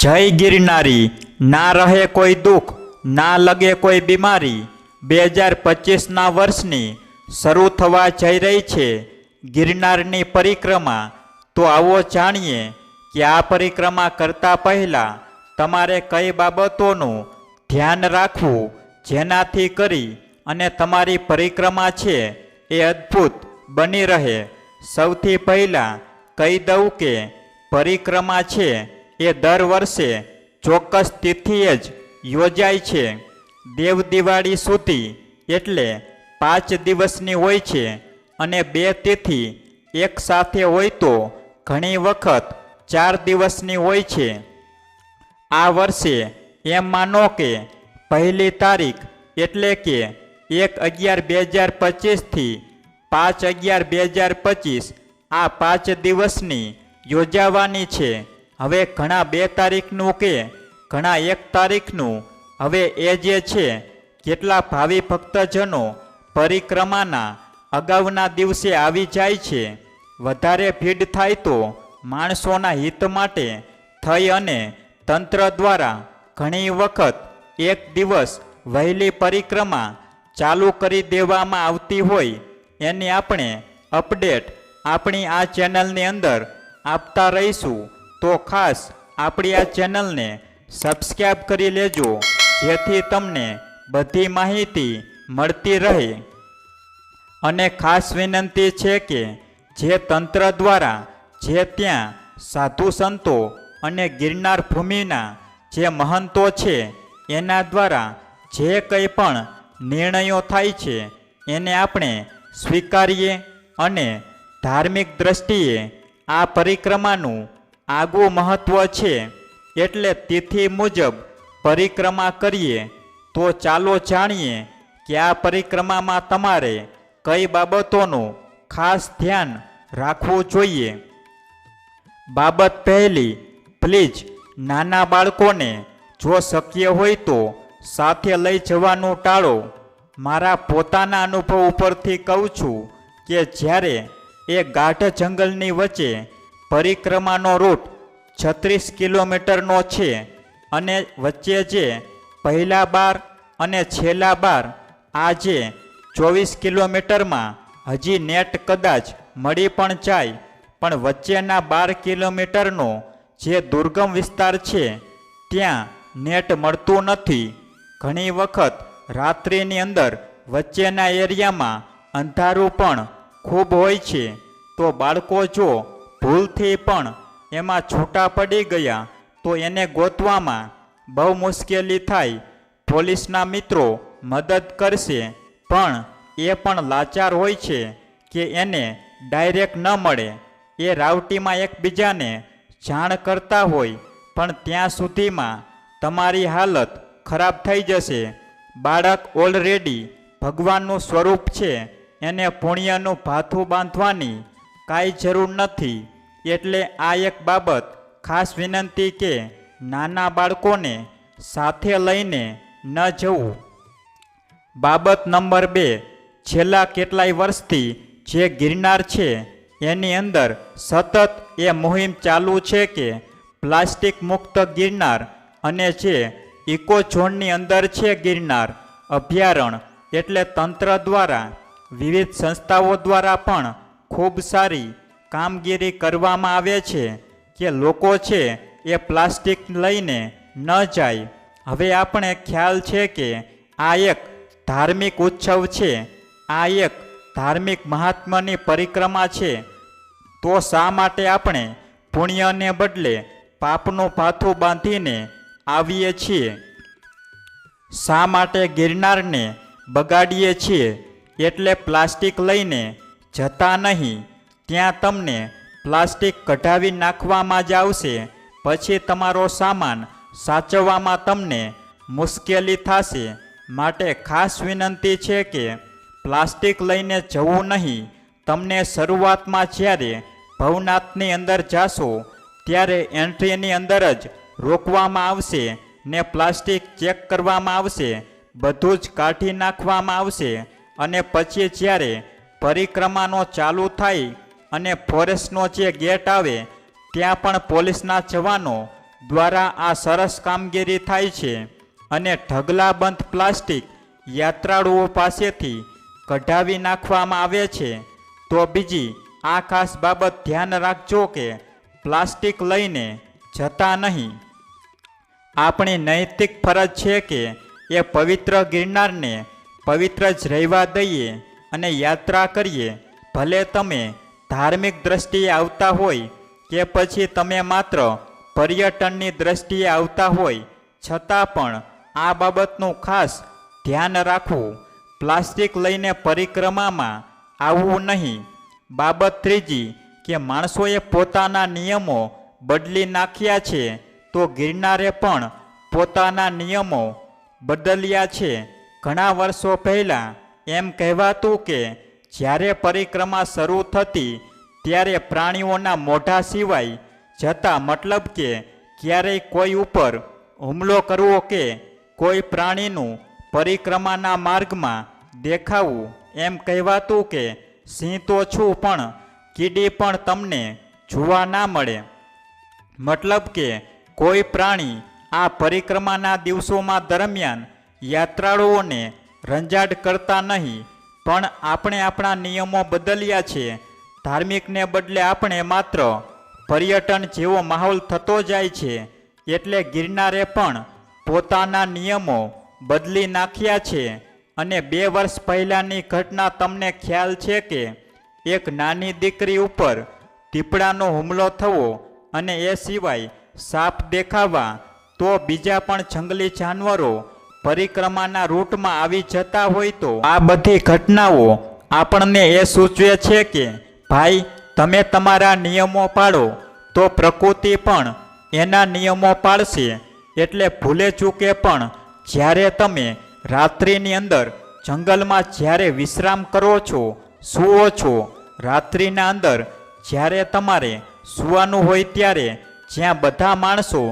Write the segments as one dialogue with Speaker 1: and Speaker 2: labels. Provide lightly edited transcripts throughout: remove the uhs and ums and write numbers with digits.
Speaker 1: જય ગિરનારી, ના રહે કોઈ દુઃખ, ના લગે કોઈ બીમારી। 2025ના વર્ષની શરૂ થવા જઈ રહી છે ગિરનારની પરિક્રમા। તો આવો જાણીએ કે આ પરિક્રમા કરતા પહેલાં તમારે કઈ બાબતોનું ધ્યાન રાખવું, જેનાથી કરી અને તમારી પરિક્રમા છે એ અદ્ભુત બની રહે। સૌથી પહેલાં કહી દઉં કે પરિક્રમા છે એ દર વર્ષે ચોક્કસ તિથિએ જ યોજાય છે। દેવ દિવાળી સુધી એટલે 5 દિવસની હોય છે અને 2 તિથિ એક સાથે હોય તો ઘણી વખત 4 દિવસની હોય છે। આ વર્ષે એમ માનો કે પહેલી તારીખ એટલે કે 1/11/2025 થી 5/11/2025 આ 5 દિવસની યોજાવાની છે। હવે ઘણા 2 તારીખનું કે ઘણા 1 તારીખનું હવે એ જે છે કેટલા ભાવિ ભક્તજનો પરિક્રમાના અગાઉના દિવસે આવી જાય છે। વધારે ભીડ થાય તો માણસોના હિત માટે થઈ અને તંત્ર દ્વારા ઘણી વખત 1 દિવસ વહેલી પરિક્રમા ચાલુ કરી દેવામાં આવતી હોય, એની આપણે અપડેટ આપણી આ ચેનલની અંદર આપતા રહીશું। તો ખાસ આપણી આ ચેનલને સબસ્ક્રાઈબ કરી લેજો, જેથી તમને બધી માહિતી મળતી રહે। અને ખાસ વિનંતી છે કે જે તંત્ર દ્વારા જે ત્યાં સાધુ સંતો અને ગિરનાર ભૂમિના જે મહંતો છે એના દ્વારા જે કંઈ પણ નિર્ણયો થાય છે એને આપણે સ્વીકારીએ અને ધાર્મિક દ્રષ્ટિએ આ પરિક્રમાનું આગવું મહત્ત્વ છે, એટલે તિથિ મુજબ પરિક્રમા કરીએ। તો ચાલો જાણીએ કે આ પરિક્રમામાં તમારે કઈ બાબતોનું ખાસ ધ્યાન રાખવું જોઈએ। બાબત પહેલી, પ્લીઝ નાના બાળકોને જો શક્ય હોય તો સાથે લઈ જવાનું ટાળો। મારા પોતાના અનુભવ ઉપરથી કહું છું કે જ્યારે એ ગાઢ જંગલની વચ્ચે પરિક્રમાનો રૂટ 36 કિલોમીટરનો છે અને વચ્ચે જે પહેલા 12 અને છેલ્લા 12 આ જે 24 કિલોમીટરમાં હજી નેટ કદાચ મળી પણ જાય, પણ વચ્ચેના 12 કિલોમીટરનો જે દુર્ગમ વિસ્તાર છે ત્યાં નેટ મળતું નથી। ઘણી વખત રાત્રિની અંદર વચ્ચેના એરિયામાં અંધારું પણ ખૂબ હોય છે, તો બાળકો જો ભૂલથી પણ એમાં છૂટા પડી ગયા તો એને ગોતવામાં બહુ મુશ્કેલી થાય। પોલીસના મિત્રો મદદ કરશે, પણ એ પણ લાચાર હોય છે કે એને ડાયરેક્ટ ન મળે। એ રાવટીમાં એકબીજાને જાણ કરતા હોય, પણ ત્યાં સુધીમાં તમારી હાલત ખરાબ થઈ જશે। બાળક ઓલરેડી ભગવાનનું સ્વરૂપ છે, એને પુણ્યનું ભાથું બાંધવાની કાંઈ જરૂર નથી। એટલે આ એક બાબત ખાસ વિનંતી કે નાના બાળકોને સાથે લઈને ન જવું। બાબત નંબર 2, છેલ્લા કેટલાય વર્ષથી જે ગિરનાર છે એની અંદર સતત એ મુહિમ ચાલુ છે કે પ્લાસ્ટિક મુક્ત ગિરનાર, અને જે ઇકો ઝોનની અંદર છે ગિરનાર અભયારણ્ય, એટલે તંત્ર દ્વારા વિવિધ સંસ્થાઓ દ્વારા પણ ખૂબ સારી કામગીરી કરવામાં આવે છે કે લોકો છે એ પ્લાસ્ટિક લઈને ન જાય। હવે આપણે ખ્યાલ છે કે આ એક ધાર્મિક ઉત્સવ છે, આ એક ધાર્મિક મહાત્માની પરિક્રમા છે, તો શા માટે આપણે પુણ્યને બદલે પાપનું ભાથું બાંધીને આવીએ છીએ? શા માટે ગિરનારને બગાડીએ છીએ? એટલે પ્લાસ્ટિક લઈને જતા નહીં, ત્યાં તમને પ્લાસ્ટિક કઢાવી નાખવામાં જ આવશે, પછી તમારો સામાન સાચવવામાં તમને મુશ્કેલી થશે। માટે ખાસ વિનંતી છે કે પ્લાસ્ટિક લઈને જવું નહીં। તમને શરૂઆતમાં જ્યારે ભવનાથની અંદર જાશો ત્યારે એન્ટ્રીની અંદર જ રોકવામાં આવશે ને પ્લાસ્ટિક ચેક કરવામાં આવશે, બધું જ કાઢી નાખવામાં આવશે। અને પછી જ્યારે પરિક્રમાનો ચાલુ થાય અને ફોરેસ્ટનો જે ગેટ આવે ત્યાં પણ પોલીસના જવાનો દ્વારા આ સરસ કામગીરી થાય છે અને ઢગલાબંધ પ્લાસ્ટિક યાત્રાળુઓ પાસેથી કઢાવી નાખવામાં આવે છે. તો બીજી આ ખાસ બાબત ધ્યાન રાખજો કે પ્લાસ્ટિક લઈને જતા નહીં. આપણી નૈતિક ફરજ છે કે એ પવિત્ર ગિરનારને પવિત્ર જ રહેવા દઈએ અને યાત્રા કરીએ. ભલે તમે ધાર્મિક દ્રષ્ટિએ આવતા હોય કે પછી તમે માત્ર પર્યટનની દ્રષ્ટિએ આવતા હોય, છતાં પણ આ બાબતનું ખાસ ધ્યાન રાખવું. પ્લાસ્ટિક લઈને પરિક્રમામાં આવવું નહીં. બાબત ત્રીજી કે માણસોએ પોતાના નિયમો બદલી નાખ્યા છે, તો ગિરનારે પણ પોતાના નિયમો બદલ્યા છે. ઘણા વર્ષો પહેલાં એમ કહેવાતું કે જ્યારે પરિક્રમા શરૂ થતી ત્યારે પ્રાણીઓના મોઢા સિવાય જતા, મતલબ કે ક્યારેય કોઈ ઉપર હુમલો કરવો કે કોઈ પ્રાણીનું પરિક્રમાના માર્ગમાં દેખાવું. એમ કહેવાતું કે સિંહ તો છું પણ કીડી પણ તમને જોવા ના મળે. મતલબ કે કોઈ પ્રાણી આ પરિક્રમાના દિવસોમાં દરમિયાન યાત્રાળુઓને રંજાડ કરતા નહીં. પણ આપણે આપણા નિયમો બદલ્યા છે. ધાર્મિકને બદલે આપણે માત્ર પર્યટન જેવો માહોલ થતો જાય છે. એટલે ગિરનારે પણ પોતાના નિયમો બદલી નાખ્યા છે. અને 2 વર્ષ પહેલાંની ઘટના તમને ખ્યાલ છે કે એક નાની દીકરી ઉપર દીપડાનો હુમલો થવો અને એ સિવાય સાપ દેખાવા. તો બીજા પણ જંગલી જાનવરો પરિક્રમાના રૂટમાં આવી જતા હોય તો આ બધી ઘટનાઓ આપણને એ સૂચવે છે કે ભાઈ, તમે તમારા નિયમો પાળો તો પ્રકૃતિ પણ એના નિયમો પાળશે. એટલે ભૂલે ચૂકે પણ જ્યારે તમે રાત્રિની અંદર જંગલમાં જ્યારે વિશ્રામ કરો છો, સૂવો છો, રાત્રિના અંદર જ્યારે તમારે સૂવાનું હોય ત્યારે જ્યાં બધા માણસો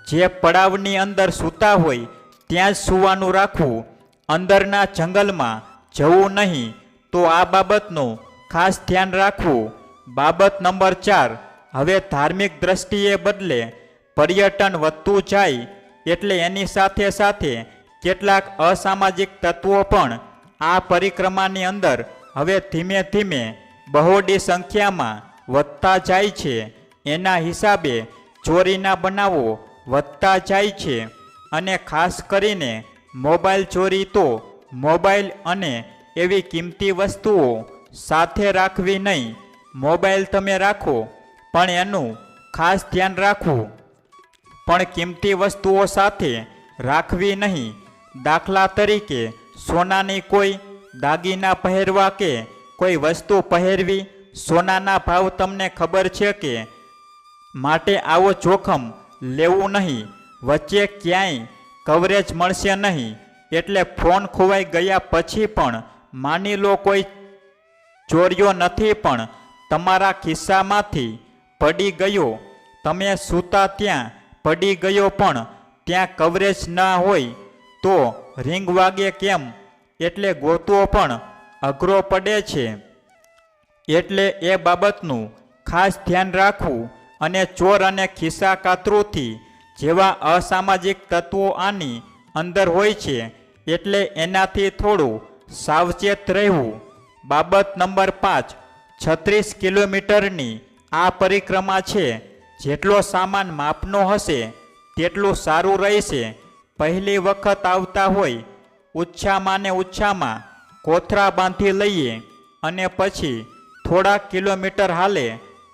Speaker 1: જે પડાવની અંદર સૂતા હોય ત્યાં જ સૂવાનું રાખવું. અંદરના જંગલમાં જવું નહીં. તો આ બાબતનું ખાસ ધ્યાન રાખવું. બાબત નંબર 4, હવે ધાર્મિક દ્રષ્ટિએ બદલે પર્યટન વધતું જાય એટલે એની સાથે સાથે કેટલાક અસામાજિક તત્વો પણ આ પરિક્રમાની અંદર હવે ધીમે ધીમે બહોળી સંખ્યામાં વધતા જાય છે. એના હિસાબે ચોરીના બનાવો વધતા જાય છે. અને ખાસ કરીને મોબાઈલ ચોરી. તો મોબાઈલ અને એવી કિંમતી વસ્તુઓ સાથે રાખવી નહીં. મોબાઈલ તમે રાખો પણ એનું ખાસ ધ્યાન રાખવું. પણ કિંમતી વસ્તુઓ સાથે રાખવી નહીં. દાખલા તરીકે સોનાની કોઈ દાગીના પહેરવા કે કોઈ વસ્તુ પહેરવી. સોનાના ભાવ તમને ખબર છે કે માટે આવો જોખમ લેવું નહીં. વચ્ચે ક્યાંય કવરેજ મળશે નહીં. એટલે ફોન ખોવાઈ ગયા પછી પણ માની લો કોઈ ચોર્યો નથી પણ તમારા ખિસ્સામાંથી પડી ગયો, તમે સૂતા ત્યાં પડી ગયો પણ ત્યાં કવરેજ ના હોય તો રિંગ વાગે કેમ એટલે ગોતવો પણ અઘરો પડે છે. એટલે એ બાબતનું ખાસ ધ્યાન રાખવું. અને ચોર અને ખિસ્સા કાતરુથી જેવા અસામાજિક તત્વો આની અંદર હોય છે, એટલે એનાથી થોડું સાવચેત રહેવું. બાબત નંબર 5, 36 કિલોમીટરની આ પરિક્રમા છે. જેટલો સામાન માપનો હશે તેટલું સારું રહેશે. પહેલી વખત આવતા હોય ઓછામાં ને ઓછામાં કોથળા બાંધી લઈએ અને પછી થોડા કિલોમીટર હાલે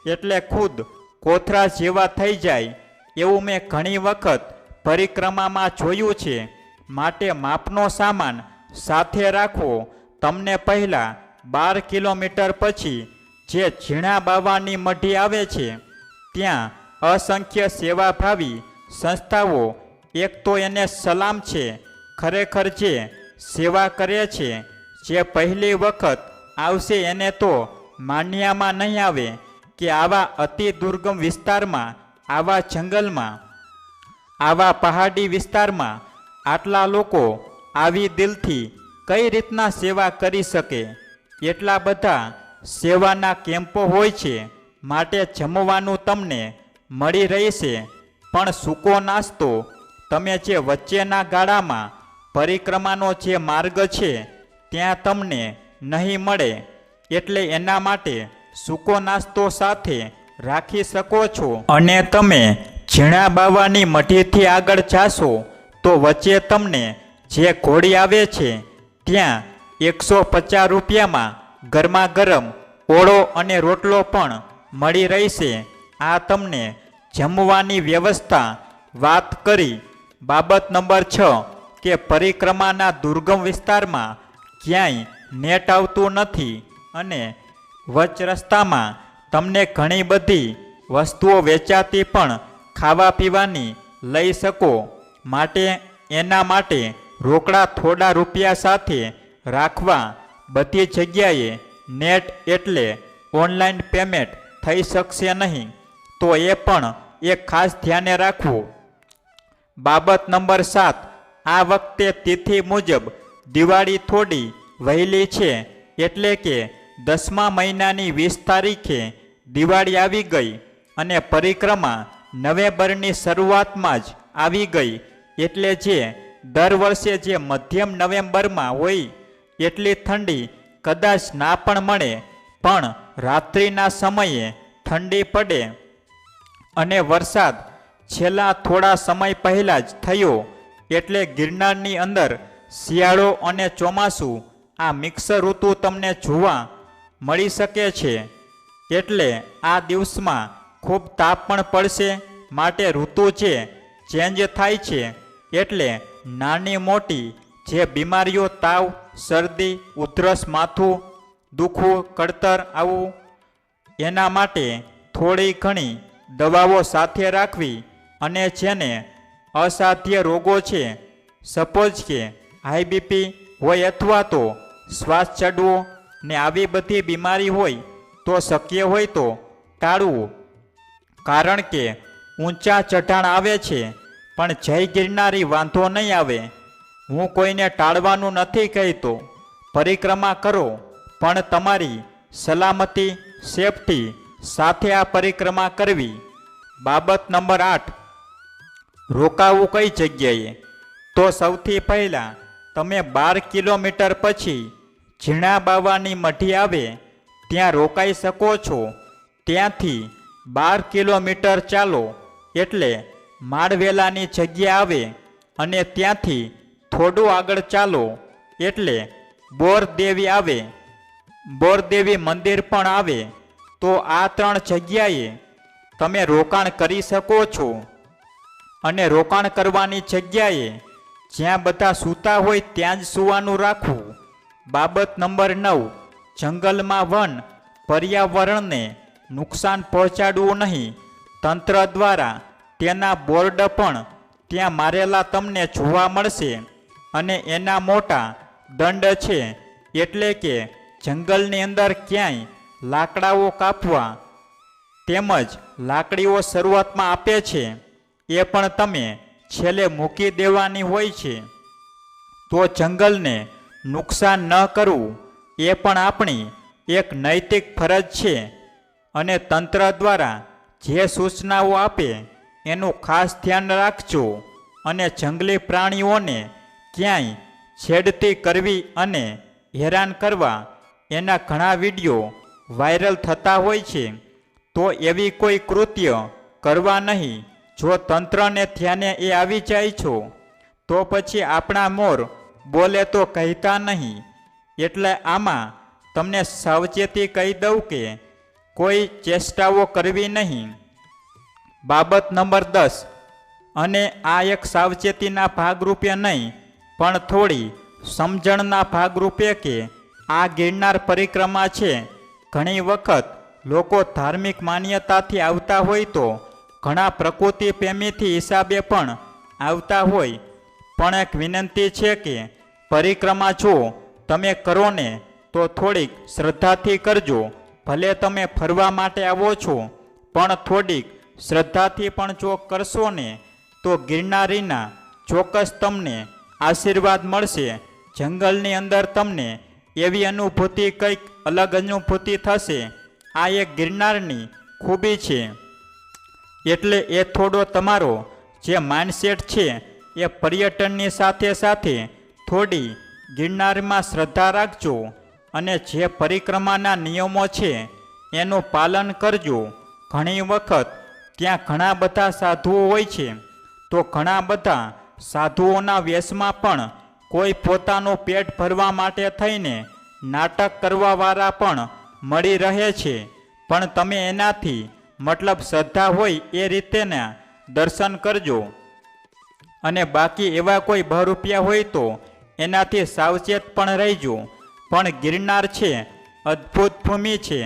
Speaker 1: એટલે ખુદ કોથળા જેવા થઈ જાય. એવું મેં ઘણી વખત પરિક્રમામાં જોયું છે. માટે માપનો સામાન સાથે રાખવો. તમને પહેલાં 12 કિલોમીટર પછી જે ઝીણા બાવાની મઢી આવે છે ત્યાં અસંખ્ય સેવાભાવી સંસ્થાઓ. એક તો એને સલામ છે. ખરેખર જે સેવા કરે છે, જે પહેલી વખત આવશે એને તો માન્યામાં નહીં આવે કે આવા અતિ દુર્ગમ વિસ્તારમાં, આવા જંગલમાં, આવા પહાડી વિસ્તારમાં આટલા લોકો આવી દિલથી કઈ રીતના સેવા કરી શકે. એટલા બધા સેવાના કેમ્પો હોય છે. માટે જમવાનું તમને મળી રહેશે. પણ સૂકો નાસ્તો તમે જે વચ્ચેના ગાળામાં પરિક્રમાનો જે માર્ગ છે ત્યાં તમને નહીં મળે, એટલે એના માટે સૂકો નાસ્તો સાથે રાખી શકો છો. અને તમે ઝીણા બાવાની મઢીથી આગળ જાશો તો વચ્ચે તમને જે ઘોડી આવે છે ત્યાં 150 રૂપિયામાં ગરમા ગરમ ઓળો અને રોટલો પણ મળી રહેશે. આ તમને જમવાની વ્યવસ્થા વાત કરી. બાબત નંબર 6 કે પરિક્રમાના દુર્ગમ વિસ્તારમાં ક્યાંય નેટ આવતું નથી અને વચ રસ્તામાં તમને ઘણી બધી વસ્તુઓ વેચાતી પણ ખાવા પીવાની લઈ શકો. માટે એના માટે રોકડા થોડા રૂપિયા સાથે રાખવા. બધી જગ્યાએ નેટ એટલે ઓનલાઈન પેમેન્ટ થઈ શકશે નહીં, તો એ પણ એક ખાસ ધ્યાને રાખવું. બાબત નંબર 7 આ વખતે તિથિ મુજબ દિવાળી થોડી વહેલી છે, એટલે કે 10મા મહિનાની 20 તારીખે દિવાળી આવી ગઈ અને પરિક્રમા નવેમ્બરની શરૂઆતમાં જ આવી ગઈ. એટલે જે દર વર્ષે જે મધ્યમ નવેમ્બરમાં હોય એટલી ઠંડી કદાચ ના પણ મળે, પણ રાત્રિના સમયે ઠંડી પડે. અને વરસાદ છેલ્લા થોડા સમય પહેલાં જ થયો, એટલે ગિરનારની અંદર શિયાળો અને ચોમાસું આ મિક્સ ઋતુ તમને જોવા મળી શકે છે. એટલે આ દિવસમાં ખૂબ તાપ પણ પડશે. માટે ઋતુ જે ચેન્જ થાય છે એટલે નાની મોટી જે બીમારીઓ, તાવ, શરદી, ઉધરસ, માથું દુખવું, કળતર આવવું, એના માટે થોડી ઘણી દવાઓ સાથે રાખવી. અને જેને અસાધ્ય રોગો છે, સપોઝ કે હાઈ બીપી હોય અથવા તો શ્વાસ ચડવો ને આવી બધી બીમારી હોય તો શક્ય હોય તો ટાળવું. કારણ કે ઊંચા ચઢાણ આવે છે, પણ જય ગિરનારી વાંધો નહીં આવે. હું કોઈને ટાળવાનું નથી કહેતો. પરિક્રમા કરો, પણ તમારી સલામતી, સેફટી સાથે આ પરિક્રમા કરવી. બાબત નંબર 8 રોકાવું કઈ જગ્યાએ? તો સૌથી પહેલાં તમે 12 કિલોમીટર પછી ઝીણા બાવાની મઢી આવે ત્યાં રોકાઈ શકો છો. ત્યાંથી 12 કિલોમીટર ચાલો એટલે માળવેલાની જગ્યા આવે, અને ત્યાંથી થોડું આગળ ચાલો એટલે બોરદેવી આવે. બોરદેવી મંદિર પણ આવે. તો આ 3 જગ્યાએ તમે રોકાણ કરી શકો છો. અને રોકાણ કરવાની જગ્યાએ જ્યાં બધા સૂતા હોય ત્યાં જ સૂવાનું રાખવું. બાબત નંબર 9 જંગલમાં વન પર્યાવરણને નુકસાન પહોંચાડવું નહીં. તંત્ર દ્વારા તેના બોર્ડ પણ ત્યાં મારેલા તમને જોવા મળશે, અને એના મોટા દંડ છે. એટલે કે જંગલની અંદર ક્યાંય લાકડાઓ કાપવા તેમજ લાકડીઓ શરૂઆતમાં આપે છે એ પણ તમે છેલ્લે મૂકી દેવાની હોય છે. તો જંગલને નુકસાન ન કરવું એ પણ આપણી એક નૈતિક ફરજ છે. અને તંત્ર દ્વારા જે સૂચનાઓ આપે એનું ખાસ ધ્યાન રાખજો. અને જંગલી પ્રાણીઓને ક્યાંય છેડતી કરવી અને હેરાન કરવા એના ઘણા વિડીયો વાયરલ થતા હોય છે. તો એવી કોઈ કૃત્ય કરવા નહીં. જો તંત્રને ધ્યાને એ આવી જાય છો તો પછી આપણા મોર બોલે તો કહેતા નહીં. એટલે આમાં તમને સાવચેતી કહી દઉં કે કોઈ ચેષ્ટાઓ કરવી નહીં. બાબત નંબર 10 અને આ એક સાવચેતીના ભાગરૂપે નહીં, પણ થોડી સમજણના ભાગરૂપે કે આ ગિરનાર પરિક્રમા છે. ઘણી વખત લોકો ધાર્મિક માન્યતાથી આવતા હોય તો ઘણા પ્રકૃતિ પ્રેમીથી હિસાબે પણ આવતા હોય. પણ એક વિનંતી છે કે પરિક્રમા જો તમે કરો ને તો થોડીક શ્રદ્ધાથી કરજો. ભલે તમે ફરવા માટે આવો છો, પણ થોડીક શ્રદ્ધાથી પણ જો કરશો ને તો ગિરનારીના ચોક્કસ તમને આશીર્વાદ મળશે. જંગલની અંદર તમને એવી અનુભૂતિ, કંઈક અલગ અનુભૂતિ થશે. આ એક ગિરનારની ખૂબી છે. એટલે એ થોડો તમારો જે માઇન્ડસેટ છે એ પર્યટનની સાથે સાથે થોડી ગિરનારમાં શ્રદ્ધા રાખજો અને જે પરિક્રમાના નિયમો છે એનું પાલન કરજો. ઘણી વખત ત્યાં ઘણા બધા સાધુઓ હોય છે, તો ઘણા બધા સાધુઓના વેશમાં પણ કોઈ પોતાનું પેટ ભરવા માટે થઈને નાટક કરવાવાળા પણ મળી રહે છે. પણ તમે એનાથી મતલબ શ્રદ્ધા હોય એ રીતેના દર્શન કરજો. અને બાકી એવા કોઈ બહરૂપિયા હોય તો એનાથી સાવચેત પણ રહેજો. પણ ગિરનાર છે અદ્ભુત ભૂમિ છે.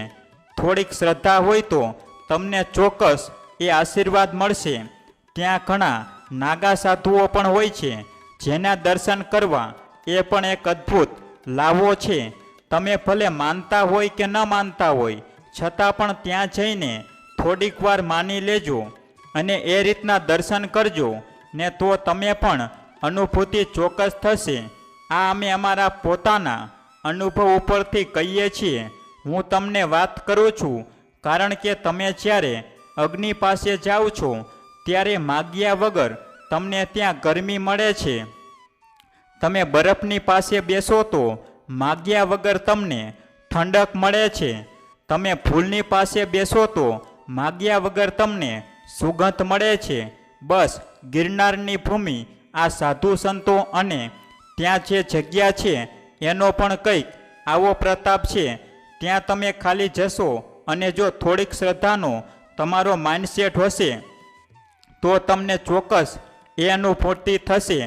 Speaker 1: થોડીક શ્રદ્ધા હોય તો તમને ચોક્કસ એ આશીર્વાદ મળશે. ત્યાં ઘણા નાગા સાધુઓ પણ હોય છે, જેના દર્શન કરવા એ પણ એક અદ્ભુત લાવો છે. તમે ભલે માનતા હોય કે ન માનતા હોય, છતાં પણ ત્યાં જઈને થોડીક વાર માની લેજો અને એ રીતના દર્શન કરજો ને તો તમે પણ અનુભૂતિ ચોક્કસ થશે. આ અમે અમારા પોતાના અનુભવ ઉપરથી કહીએ છીએ. હું તમને વાત કરું છું કારણ કે તમે જ્યારે અગ્નિ પાસે જાઓ છો ત્યારે માગ્યા વગર તમને ત્યાં ગરમી મળે છે. તમે બરફની પાસે બેસો તો માગ્યા વગર તમને ઠંડક મળે છે. તમે ફૂલની પાસે બેસો તો માગ્યા વગર તમને સુગંધ મળે છે. બસ ગિરનારની ભૂમિ આ સાધુ સંતો અને ત્યાં જે જગ્યા છે એનો પણ કંઈક આવો પ્રતાપ છે. ત્યાં તમે ખાલી જશો અને જો થોડીક શ્રદ્ધાનો તમારો માઇન્ડસેટ હશે તો તમને ચોક્કસ એ અનુભૂતિ થશે.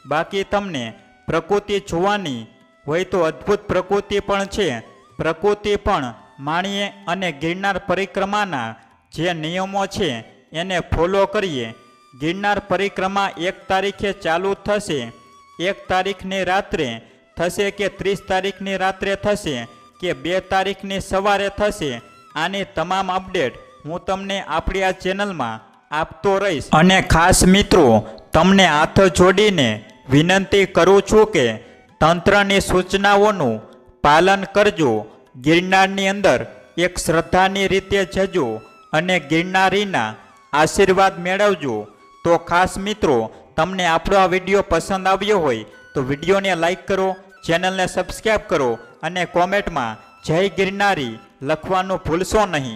Speaker 1: બાકી તમને પ્રકૃતિ જોવાની હોય તો અદ્ભુત પ્રકૃતિ પણ છે. પ્રકૃતિ પણ માણીએ અને ગિરનાર પરિક્રમાના જે નિયમો છે એને ફોલો કરીએ. ગિરનાર પરિક્રમા 1 તારીખે ચાલુ થશે. 1 તારીખની રાત્રે થશે કે 30 તારીખની રાત્રે થશે કે 2 તારીખની સવારે થશે. આની તમામ અપડેટ હું તમને આપણી આ ચેનલમાં આપતો રહીશ. અને ખાસ મિત્રો, તમને હાથ જોડીને વિનંતી કરું છું કે તંત્રની સૂચનાઓનું પાલન કરજો. ગિરનારની અંદર એક શ્રદ્ધાની રીતે જજો અને ગિરનારીના આશીર્વાદ મેળવજો. તો ખાસ મિત્રો, તમને આપણો આ વિડીયો પસંદ આવ્યો હોય તો વિડીયોને લાઈક કરો, ચેનલને સબસ્ક્રાઈબ કરો અને કોમેન્ટમાં જય ગિરનારી લખવાનું ભૂલશો નહીં.